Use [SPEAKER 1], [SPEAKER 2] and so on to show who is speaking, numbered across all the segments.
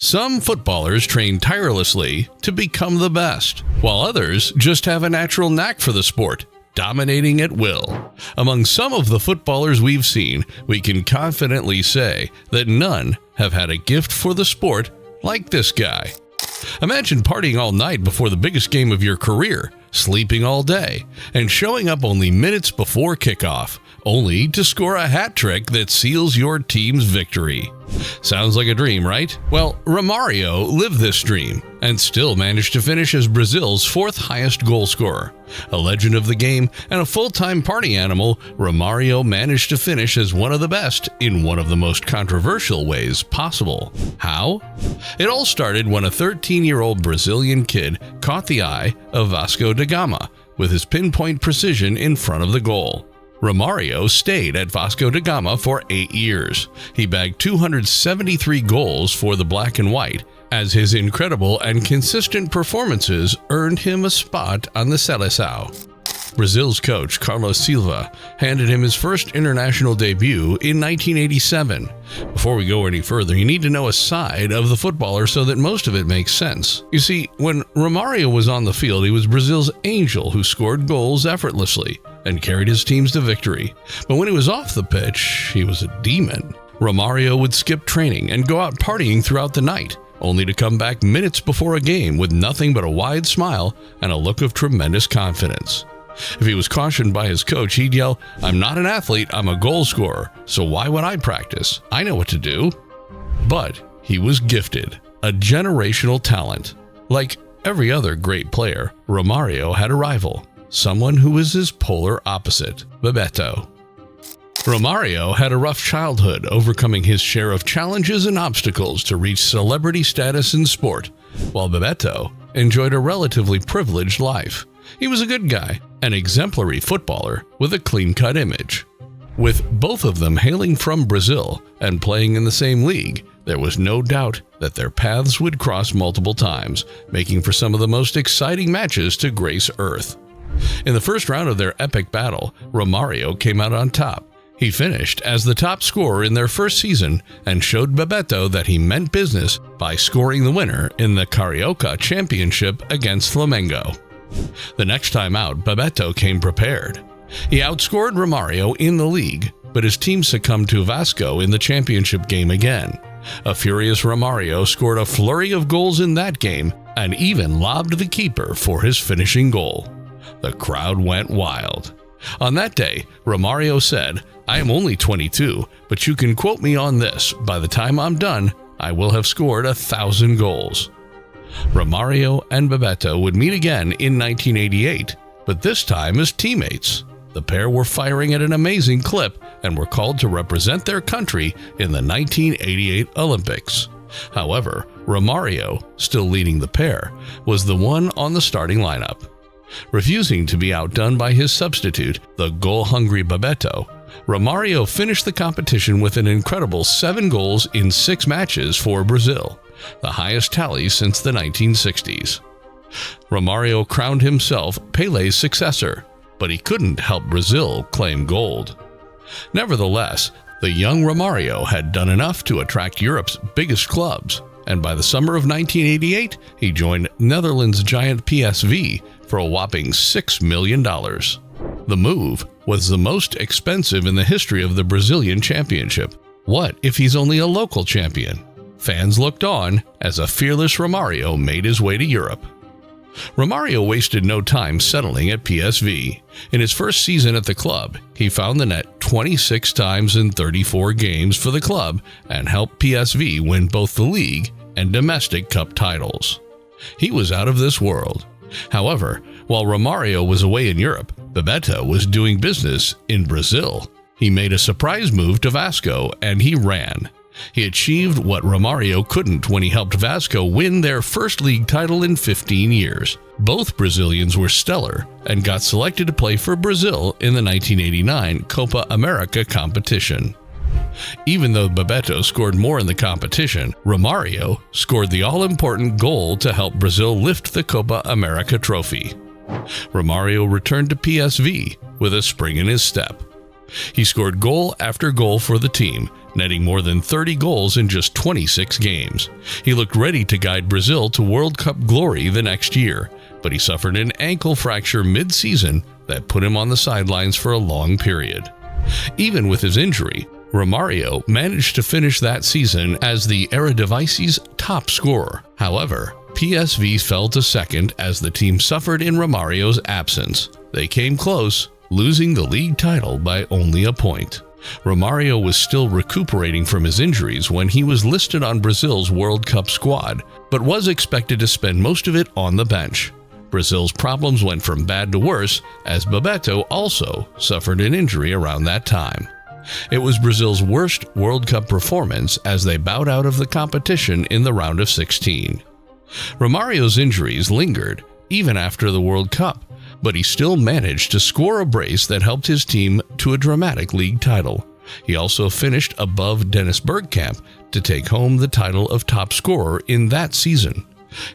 [SPEAKER 1] Some footballers train tirelessly to become the best, while others just have a natural knack for the sport, dominating at will. Among some of the footballers we've seen, we can confidently say that none have had a gift for the sport like this guy. Imagine partying all night before the biggest game of your career, sleeping all day, and showing up only minutes before kickoff, only to score a hat trick that seals your team's victory. Sounds like a dream, right? Well, Romario lived this dream and still managed to finish as Brazil's fourth highest goal scorer. A legend of the game and a full-time party animal, Romario managed to finish as one of the best in one of the most controversial ways possible. How? It all started when a 13-year-old Brazilian kid caught the eye of Vasco da Gama with his pinpoint precision in front of the goal. Romario stayed at Vasco da Gama for 8 years. He bagged 273 goals for the black and white, as his incredible and consistent performances earned him a spot on the seleção. Brazil's coach, Carlos Silva, handed him his first international debut in 1987. Before we go any further, you need to know a side of the footballer so that most of it makes sense. You see, when Romario was on the field, he was Brazil's angel who scored goals effortlessly and carried his teams to victory. But when he was off the pitch, he was a demon. Romario would skip training and go out partying throughout the night, only to come back minutes before a game with nothing but a wide smile and a look of tremendous confidence. If he was cautioned by his coach, he'd yell, "I'm not an athlete, I'm a goal scorer, so why would I practice? I know what to do." But he was gifted, a generational talent. Like every other great player, Romario had a rival, someone who was his polar opposite, Bebeto. Romario had a rough childhood, overcoming his share of challenges and obstacles to reach celebrity status in sport, while Bebeto enjoyed a relatively privileged life. He was a good guy, an exemplary footballer with a clean-cut image. With both of them hailing from Brazil and playing in the same league, there was no doubt that their paths would cross multiple times, making for some of the most exciting matches to grace Earth. In the first round of their epic battle, Romario came out on top. He finished as the top scorer in their first season and showed Bebeto that he meant business by scoring the winner in the Carioca Championship against Flamengo. The next time out, Bebeto came prepared. He outscored Romario in the league, but his team succumbed to Vasco in the championship game again. A furious Romario scored a flurry of goals in that game and even lobbed the keeper for his finishing goal. The crowd went wild. On that day, Romario said, "I am only 22, but you can quote me on this. By the time I'm done, I will have scored 1,000 goals." Romario and Bebeto would meet again in 1988, but this time as teammates. The pair were firing at an amazing clip and were called to represent their country in the 1988 Olympics. However, Romario, still leading the pair, was the one on the starting lineup. Refusing to be outdone by his substitute, the goal-hungry Bebeto, Romario finished the competition with an incredible 7 goals in 6 matches for Brazil, the highest tally since the 1960s. Romario crowned himself Pelé's successor, but he couldn't help Brazil claim gold. Nevertheless, the young Romario had done enough to attract Europe's biggest clubs, and by the summer of 1988, he joined Netherlands giant PSV for a whopping $6 million. The move was the most expensive in the history of the Brazilian Championship. What if he's only a local champion? Fans looked on as a fearless Romario made his way to Europe. Romario wasted no time settling at PSV. In his first season at the club, he found the net 26 times in 34 games for the club and helped PSV win both the league and domestic cup titles. He was out of this world. However, while Romario was away in Europe, Bebeto was doing business in Brazil. He made a surprise move to Vasco and he ran. He achieved what Romario couldn't when he helped Vasco win their first league title in 15 years. Both Brazilians were stellar and got selected to play for Brazil in the 1989 Copa America competition. Even though Bebeto scored more in the competition, Romario scored the all-important goal to help Brazil lift the Copa America trophy. Romario returned to PSV with a spring in his step. He scored goal after goal for the team, netting more than 30 goals in just 26 games. He looked ready to guide Brazil to World Cup glory the next year, but he suffered an ankle fracture mid-season that put him on the sidelines for a long period. Even with his injury, Romario managed to finish that season as the Eredivisie's top scorer. However, PSV fell to second as the team suffered in Romario's absence. They came close, losing the league title by only a point. Romario was still recuperating from his injuries when he was listed on Brazil's World Cup squad, but was expected to spend most of it on the bench. Brazil's problems went from bad to worse as Bebeto also suffered an injury around that time. It was Brazil's worst World Cup performance as they bowed out of the competition in the round of 16. Romario's injuries lingered even after the World Cup, but he still managed to score a brace that helped his team to a dramatic league title. He also finished above Dennis Bergkamp to take home the title of top scorer in that season.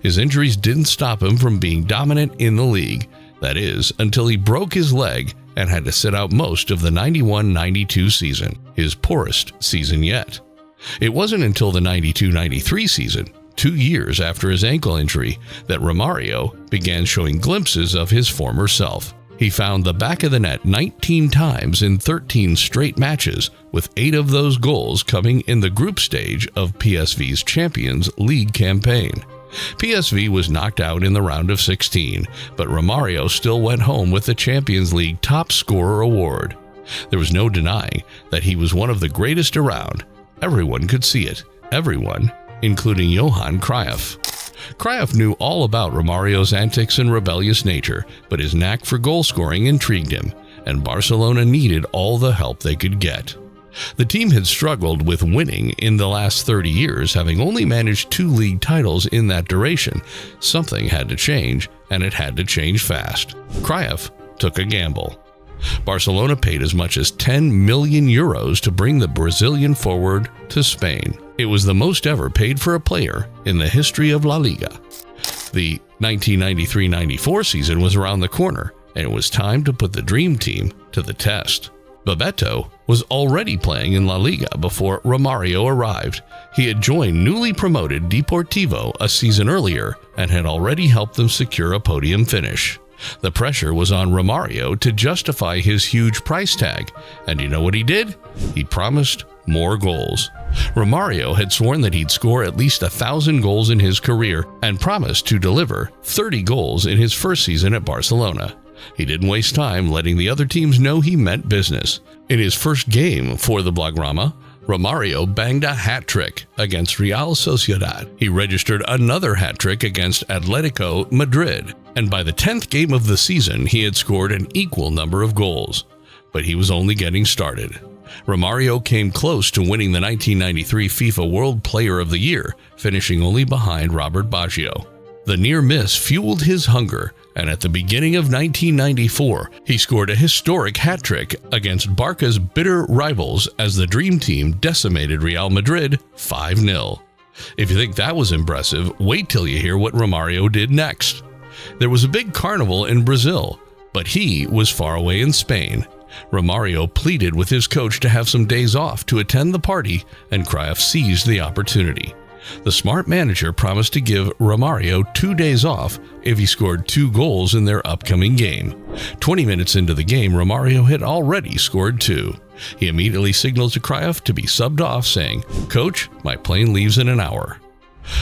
[SPEAKER 1] His injuries didn't stop him from being dominant in the league, that is, until he broke his leg and had to sit out most of the 91-92 season, his poorest season yet. It wasn't until the 92-93 season, 2 years after his ankle injury, that Romario began showing glimpses of his former self. He found the back of the net 19 times in 13 straight matches, with 8 of those goals coming in the group stage of PSV's Champions League campaign. PSV was knocked out in the round of 16, but Romario still went home with the Champions League top scorer award. There was no denying that he was one of the greatest around. Everyone could see it. Everyone, including Johan Cruyff. Cruyff knew all about Romario's antics and rebellious nature, but his knack for goal scoring intrigued him, and Barcelona needed all the help they could get. The team had struggled with winning in the last 30 years, having only managed 2 league titles in that duration. Something had to change, and it had to change fast. Cruyff took a gamble. Barcelona paid as much as 10 million euros to bring the Brazilian forward to Spain. It was the most ever paid for a player in the history of La Liga. The 1993-94 season was around the corner, and it was time to put the dream team to the test. Bebeto was already playing in La Liga before Romario arrived. He had joined newly promoted Deportivo a season earlier and had already helped them secure a podium finish. The pressure was on Romario to justify his huge price tag, and you know what he did? He promised more goals. Romario had sworn that he'd score at least 1,000 goals in his career and promised to deliver 30 goals in his first season at Barcelona. He didn't waste time letting the other teams know he meant business. In his first game for the Blaugrana, Romario banged a hat-trick against Real Sociedad. He registered another hat-trick against Atletico Madrid, and by the 10th game of the season, he had scored an equal number of goals. But he was only getting started. Romario came close to winning the 1993 FIFA World Player of the Year, finishing only behind Robert Baggio. The near miss fueled his hunger, and at the beginning of 1994, he scored a historic hat-trick against Barca's bitter rivals as the Dream Team decimated Real Madrid 5-0. If you think that was impressive, wait till you hear what Romario did next. There was a big carnival in Brazil, but he was far away in Spain. Romario pleaded with his coach to have some days off to attend the party, and Cruyff seized the opportunity. The smart manager promised to give Romario 2 days off if he scored 2 goals in their upcoming game. 20 minutes into the game, Romario had already scored 2. He immediately signaled to Cruyff to be subbed off, saying, "Coach, my plane leaves in an hour."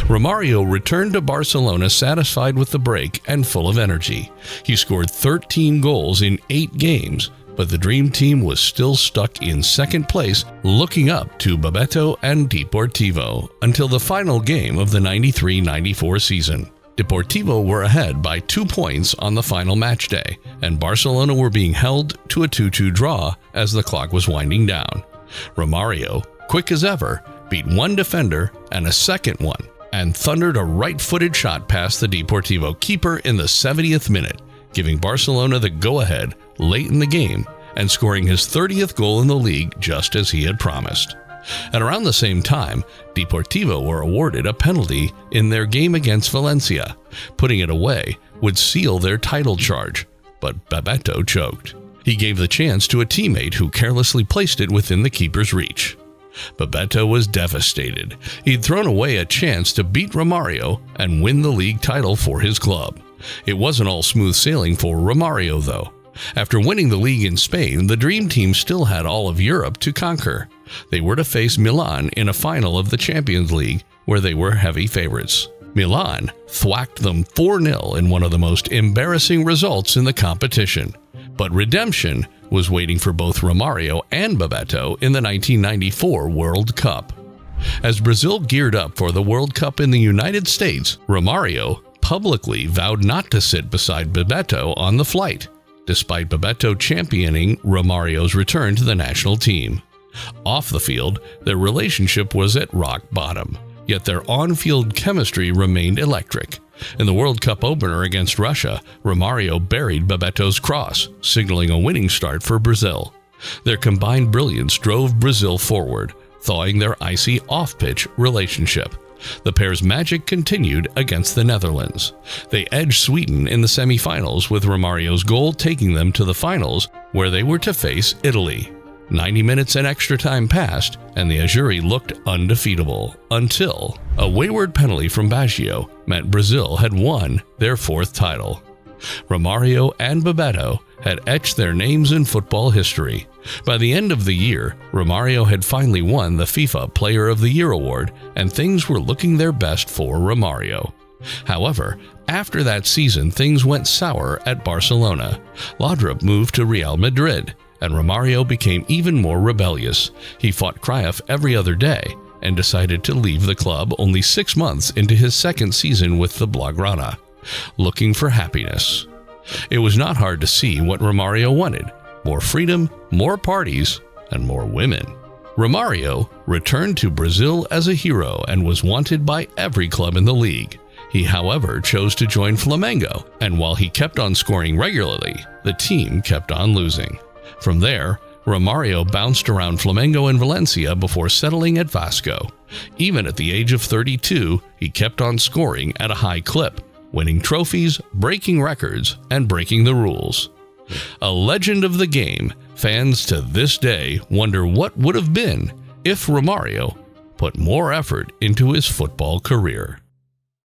[SPEAKER 1] Romario returned to Barcelona satisfied with the break and full of energy. He scored 13 goals in 8 games, but the Dream Team was still stuck in second place, looking up to Bebeto and Deportivo until the final game of the 93-94 season. Deportivo were ahead by 2 points on the final match day, and Barcelona were being held to a 2-2 draw as the clock was winding down. Romario, quick as ever, beat one defender and a second one, and thundered a right-footed shot past the Deportivo keeper in the 70th minute, giving Barcelona the go-ahead late in the game and scoring his 30th goal in the league just as he had promised. At around the same time, Deportivo were awarded a penalty in their game against Valencia. Putting it away would seal their title charge, but Bebeto choked. He gave the chance to a teammate who carelessly placed it within the keeper's reach. Bebeto was devastated. He'd thrown away a chance to beat Romario and win the league title for his club. It wasn't all smooth sailing for Romario, though. After winning the league in Spain, the Dream Team still had all of Europe to conquer. They were to face Milan in a final of the Champions League, where they were heavy favorites. Milan thwacked them 4-0 in one of the most embarrassing results in the competition. But redemption was waiting for both Romario and Bebeto in the 1994 World Cup. As Brazil geared up for the World Cup in the United States, Romario publicly vowed not to sit beside Bebeto on the flight, despite Bebeto championing Romario's return to the national team. Off the field, their relationship was at rock bottom, yet their on-field chemistry remained electric. In the World Cup opener against Russia, Romario buried Bebeto's cross, signaling a winning start for Brazil. Their combined brilliance drove Brazil forward, thawing their icy off-pitch relationship. The pair's magic continued against the Netherlands. They edged Sweden in the semi-finals, with Romario's goal taking them to the finals, where they were to face Italy. 90 minutes and extra time passed, and the Azzurri looked undefeatable, until a wayward penalty from Baggio meant Brazil had won their 4th title. Romario and Bebeto had etched their names in football history. By the end of the year, Romario had finally won the FIFA Player of the Year award, and things were looking their best for Romario. However, after that season, things went sour at Barcelona. Laudrup moved to Real Madrid, and Romario became even more rebellious. He fought Cruyff every other day and decided to leave the club only 6 months into his 2nd season with the Blaugrana, looking for happiness. It was not hard to see what Romario wanted: more freedom, more parties, and more women. Romario returned to Brazil as a hero and was wanted by every club in the league. He, however, chose to join Flamengo, and while he kept on scoring regularly, the team kept on losing. From there, Romario bounced around Flamengo and Valencia before settling at Vasco. Even at the age of 32, he kept on scoring at a high clip, winning trophies, breaking records, and breaking the rules. A legend of the game, fans to this day wonder what would have been if Romario put more effort into his football career.